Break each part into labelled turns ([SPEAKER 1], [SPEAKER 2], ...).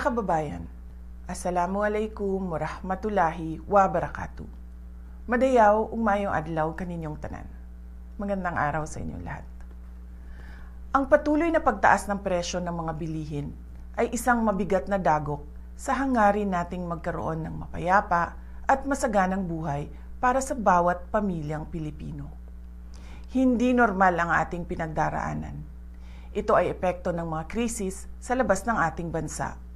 [SPEAKER 1] Mga kababayan, Assalamualaikum warahmatullahi wabarakatuh. Madayaw ug maayong adlaw kaninyong tanan. Magandang araw sa inyong lahat. Ang patuloy na pagtaas ng presyo ng mga bilihin ay isang mabigat na dagok sa hangarin nating magkaroon ng mapayapa at masaganang buhay para sa bawat pamilyang Pilipino. Hindi normal ang ating pinagdaraanan. Ito ay epekto ng mga krisis sa labas ng ating bansa,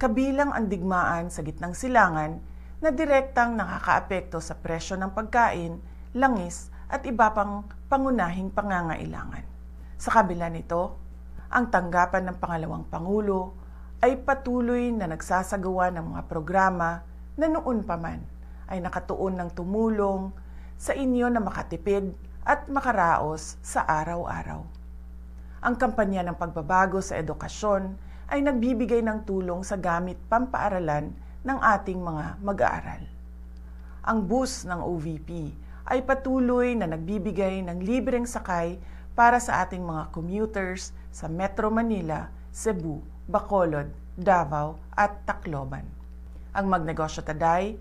[SPEAKER 1] kabilang ang digmaan sa gitnang silangan na direktang nakakaapekto sa presyo ng pagkain, langis at iba pang pangunahing pangangailangan. Sa kabila nito, ang tanggapan ng pangalawang Pangulo ay patuloy na nagsasagawa ng mga programa na noon pa man ay nakatuon ng tumulong sa inyo na makatipid at makaraos sa araw-araw. Ang kampanya ng pagbabago sa edukasyon ay nagbibigay ng tulong sa gamit pampaaralan ng ating mga mag-aaral. Ang bus ng OVP ay patuloy na nagbibigay ng libreng sakay para sa ating mga commuters sa Metro Manila, Cebu, Bacolod, Davao at Tacloban. Ang Magnegosyo Taday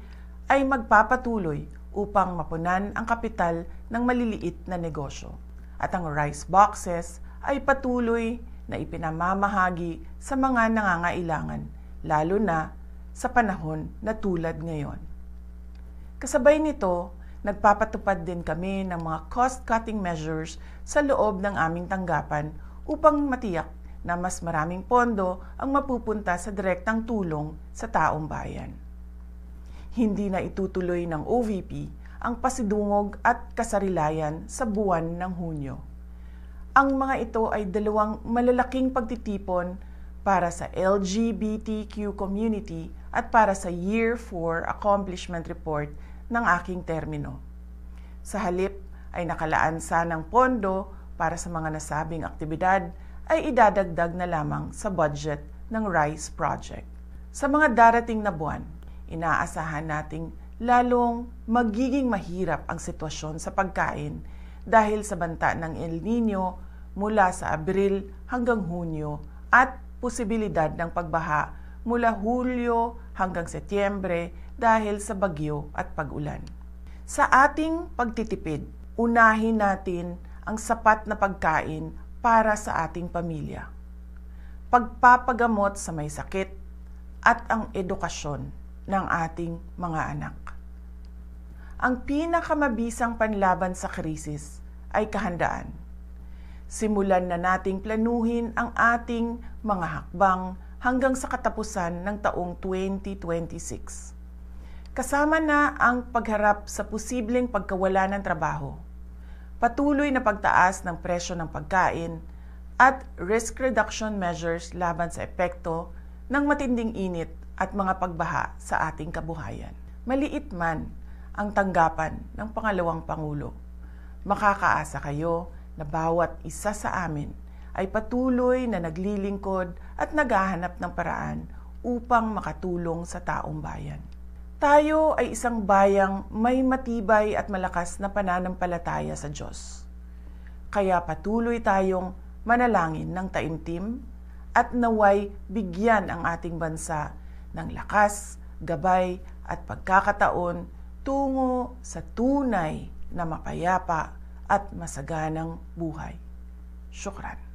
[SPEAKER 1] ay magpapatuloy upang mapunan ang kapital ng maliliit na negosyo. At ang rice boxes ay patuloy na ipinamamahagi sa mga nangangailangan, lalo na sa panahon na tulad ngayon. Kasabay nito, nagpapatupad din kami ng mga cost-cutting measures sa loob ng aming tanggapan upang matiyak na mas maraming pondo ang mapupunta sa direktang tulong sa taong bayan. Hindi na itutuloy ng OVP ang pasidungog at kasarilayan sa buwan ng Hunyo. Ang mga ito ay dalawang malalaking pagtitipon para sa LGBTQ community at para sa Year 4 Accomplishment Report ng aking termino. Sa halip ay nakalaan sanang pondo para sa mga nasabing aktibidad ay idadagdag na lamang sa budget ng RICE project. Sa mga darating na buwan, inaasahan nating lalong magiging mahirap ang sitwasyon sa pagkain dahil sa banta ng El Nino mula sa Abril hanggang Hunyo at posibilidad ng pagbaha mula Hulyo hanggang Setyembre dahil sa bagyo at pag-ulan. Sa ating pagtitipid, unahin natin ang sapat na pagkain para sa ating pamilya, pagpapagamot sa may sakit at ang edukasyon ng ating mga anak. Ang pinakamabisang panlaban sa krisis ay kahandaan. Simulan na nating planuhin ang ating mga hakbang hanggang sa katapusan ng taong 2026. Kasama na ang pagharap sa posibleng pagkawala ng trabaho, patuloy na pagtaas ng presyo ng pagkain, at risk reduction measures laban sa epekto ng matinding init at mga pagbaha sa ating kabuhayan. Maliit man ang tanggapan ng pangalawang Pangulo, makakaasa kayo na bawat isa sa amin ay patuloy na naglilingkod at naghahanap ng paraan upang makatulong sa taong bayan. Tayo ay isang bayang may matibay at malakas na pananampalataya sa Diyos. Kaya patuloy tayong manalangin ng taimtim at naway bigyan ang ating bansa ng lakas, gabay at pagkakataon tungo sa tunay na mapayapa at masaganang buhay. Syukran.